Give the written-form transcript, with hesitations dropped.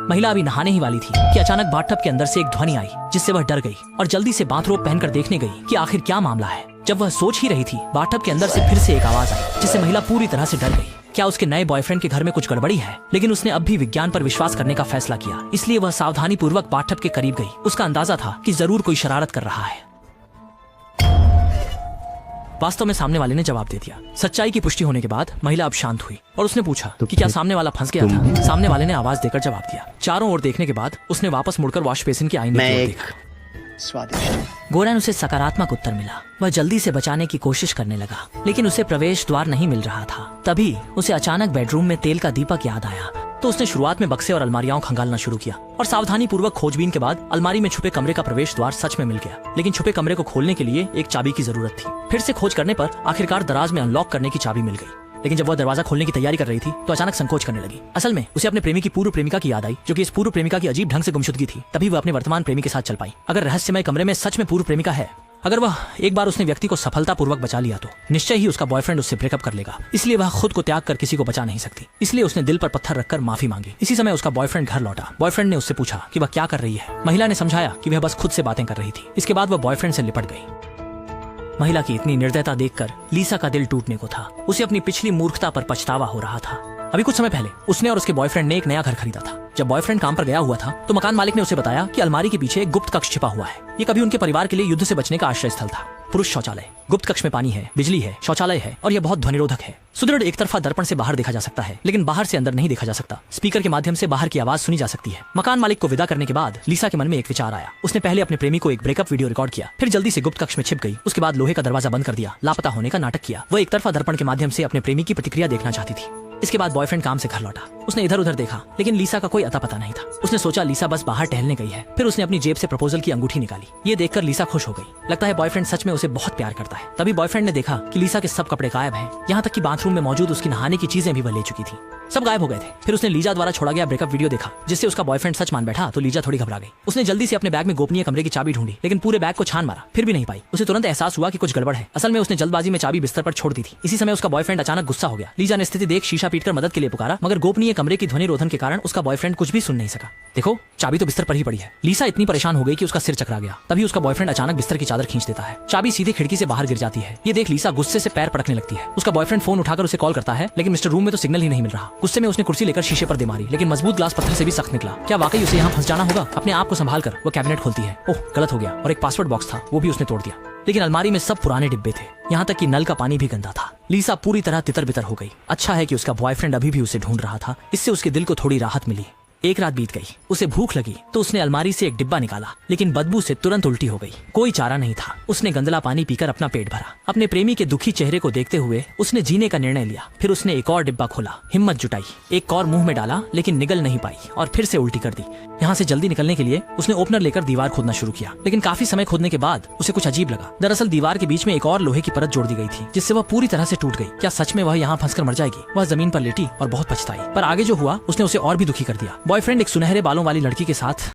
महिला अभी नहाने ही वाली थी कि अचानक बाथटब के अंदर से एक ध्वनि आई, जिससे वह डर गई और जल्दी से बाथरोब पहनकर देखने गई कि आखिर क्या मामला है। जब वह सोच ही रही थी, बाथटब के अंदर से फिर से एक आवाज आई, जिससे महिला पूरी तरह से डर गई। क्या उसके नए बॉयफ्रेंड के घर में कुछ गड़बड़ी है? लेकिन उसने अब भी विज्ञान पर विश्वास करने का फैसला किया, इसलिए वह सावधानी पूर्वक बाथटब के करीब गई। उसका अंदाजा था कि जरूर कोई शरारत कर रहा है। वास्तव में सामने वाले ने जवाब दे दिया। सच्चाई की पुष्टि होने के बाद महिला अब शांत हुई और उसने पूछा कि क्या सामने वाला फंस गया था। सामने वाले ने आवाज देकर जवाब दिया। चारों ओर देखने के बाद उसने वापस मुड़कर वॉश बेसिन के आईने की ओर देखा। स्वादिष्ट। गोरन उसे सकारात्मक उत्तर मिला। वह जल्दी से बचाने की कोशिश करने लगा, लेकिन उसे प्रवेश द्वार नहीं मिल रहा था। तभी उसे अचानक बेडरूम में तेल का दीपक याद आया, तो उसने शुरुआत में बक्से और अलमारियां खंगालना शुरू किया और सावधानी पूर्वक खोजबीन के बाद अलमारी में छुपे कमरे का प्रवेश द्वार सच में मिल गया। लेकिन छुपे कमरे को खोलने के लिए एक चाबी की जरूरत थी। फिर से खोज करने पर आखिरकार दराज में अनलॉक करने की चाबी मिल गई। लेकिन जब वह दरवाजा खोलने की तैयारी कर रही थी तो अचानक संकोच करने लगी। असल में उसे अपने प्रेमी की पूर्व प्रेमिका की याद आई, जो कि इस पूर्व प्रेमिका की अजीब ढंग से गुमशुदगी थी। तभी वह अपने वर्तमान प्रेमी के साथ चल पाई। अगर रहस्यमय कमरे में सच में पूर्व प्रेमिका है, अगर वह एक बार उसने व्यक्ति को सफलतापूर्वक बचा लिया तो निश्चय ही उसका बॉयफ्रेंड उससे ब्रेकअप कर लेगा। इसलिए वह खुद को त्याग कर किसी को बचा नहीं सकती। इसलिए उसने दिल पर पत्थर रखकर माफी मांगी। इसी समय उसका बॉयफ्रेंड घर लौटा। बॉयफ्रेंड ने उससे पूछा कि वह क्या कर रही है। महिला ने समझाया कि वह बस खुद से बातें कर रही थी। इसके बाद वह बॉयफ्रेंड से लिपट गई। महिला की इतनी निर्दयता देखकर लीसा का दिल टूटने को था। उसे अपनी पिछली मूर्खता पर पछतावा हो रहा था। अभी कुछ समय पहले उसने और उसके बॉयफ्रेंड ने एक नया घर खरीदा था। जब बॉयफ्रेंड काम पर गया हुआ था तो मकान मालिक ने उसे बताया कि अलमारी के पीछे एक गुप्त कक्ष छिपा हुआ है। ये कभी उनके परिवार के लिए युद्ध से बचने का आश्रय स्थल था। पुरुष शौचालय, गुप्त कक्ष में पानी है, बिजली है, शौचालय है और यह बहुत ध्वनिरोधक है। सुदृढ़ एक तरफा दर्पण से बाहर देखा जा सकता है, लेकिन बाहर से अंदर नहीं देखा जा सकता। स्पीकर के माध्यम से बाहर की आवाज सुनी जा सकती है। मकान मालिक को विदा करने के बाद लीसा के मन में एक विचार आया। उसने पहले अपने प्रेमी को एक ब्रेकअप वीडियो रिकॉर्ड किया, फिर जल्दी से गुप्त कक्ष में छिप गई। उसके बाद लोहे का दरवाजा बंद कर दिया, लापता होने का नाटक किया। वह एक तरफा दर्पण के माध्यम से अपने प्रेमी की प्रतिक्रिया देखना चाहती थी। इसके बाद बॉयफ्रेंड काम से घर लौटा। उसने इधर उधर देखा, लेकिन लीसा का कोई अता पता नहीं था। उसने सोचा लीसा बस बाहर टहलने गई है। फिर उसने अपनी जेब से प्रपोजल की अंगूठी निकाली। ये देखकर लीसा खुश हो गई। लगता है बॉयफ्रेंड सच में उसे बहुत प्यार करता है। तभी बॉयफ्रेंड ने देखा कि लीसा के सब कपड़े गायब हैं, यहाँ तक कि बाथरूम में मौजूद उसकी नहाने की चीजें भी वह ले चुकी थी। सब गायब हो गए थे। फिर उसने लीजा द्वारा छोड़ा गया ब्रेकअप वीडियो देखा, जिससे उसका बॉयफ्रेंड सच मान बैठा तो लीजा थोड़ी घबरा गई। उसने जल्दी से अपने बैग में गोपनीय कमरे की चाबी ढूंढी, लेकिन पूरे बैग को छान मारा, फिर भी नहीं पाई। उसे तुरंत एहसास हुआ कि कुछ गड़बड़ है। असल में उसने जल्दबाजी में चाबी बिस्तर पर छोड़ दी थी। इसी समय उसका बॉयफ्रेंड अचानक गुस्सा हो गया। लीजा ने स्थिति देख शीशा पीटकर मदद के लिए पुकारा, मगर गोपनीय कमरे की ध्वनि रोधन के कारण उसका बॉयफ्रेंड कुछ भी सुन नहीं सका। देखो, चाबी तो बिस्तर पर ही पड़ी है। लीसा इतनी परेशान हो गई कि उसका सिर चकरा गया। तभी उसका बॉयफ्रेंड अचानक बिस्तर की चादर खींच देता है। चाबी सीधे खिड़की से बाहर गिर जाती है। ये देख लीसा गुस्से से पैर पटकने लगती है। उसका बॉयफ्रेंड फोन उठाकर उसे कॉल करता है, लेकिन मिस्टर रूम में तो सिग्नल ही नहीं मिल रहा। गुस्से में उसने कुर्सी लेकर शीशे पर दे मारी, लेकिन मजबूत ग्लास पत्थर से भी सख्त निकला। क्या वाकई उसे यहाँ फंस जाना होगा? अपने आप को संभाल कर वो कैबिनेट खोलती है। ओह, गलत हो गया, और एक पासवर्ड बॉक्स था, वो भी उसने तोड़ दिया। लेकिन अलमारी में सब पुराने डिब्बे थे, यहाँ तक कि नल का पानी भी गंदा था। लीसा पूरी तरह तितर बितर हो गई। अच्छा है कि उसका बॉयफ्रेंड अभी भी उसे ढूंढ रहा था। इससे उसके दिल को थोड़ी राहत मिली। एक रात बीत गई। उसे भूख लगी तो उसने अलमारी से एक डिब्बा निकाला, लेकिन बदबू से तुरंत उल्टी हो गई। कोई चारा नहीं था। उसने गंदला पानी पीकर अपना पेट भरा। अपने प्रेमी के दुखी चेहरे को देखते हुए उसने जीने का निर्णय लिया। फिर उसने एक और डिब्बा खोला, हिम्मत जुटाई, एक और मुंह में डाला, लेकिन निगल नहीं पाई और फिर से उल्टी कर दी। यहाँ से जल्दी निकलने के लिए उसने ओपनर लेकर दीवार खोदना शुरू किया, लेकिन काफी समय खोदने के बाद उसे कुछ अजीब लगा। दरअसल दीवार के बीच में एक और लोहे की परत जोड़ दी गई थी, जिससे वह पूरी तरह से टूट गई। क्या सच में वह यहाँ फंसकर मर जाएगी? वह जमीन पर लेटी और बहुत पछताई, पर आगे जो हुआ उसने उसे और भी दुखी कर दिया। बॉयफ्रेंड एक सुनहरे बालों वाली लड़की के साथ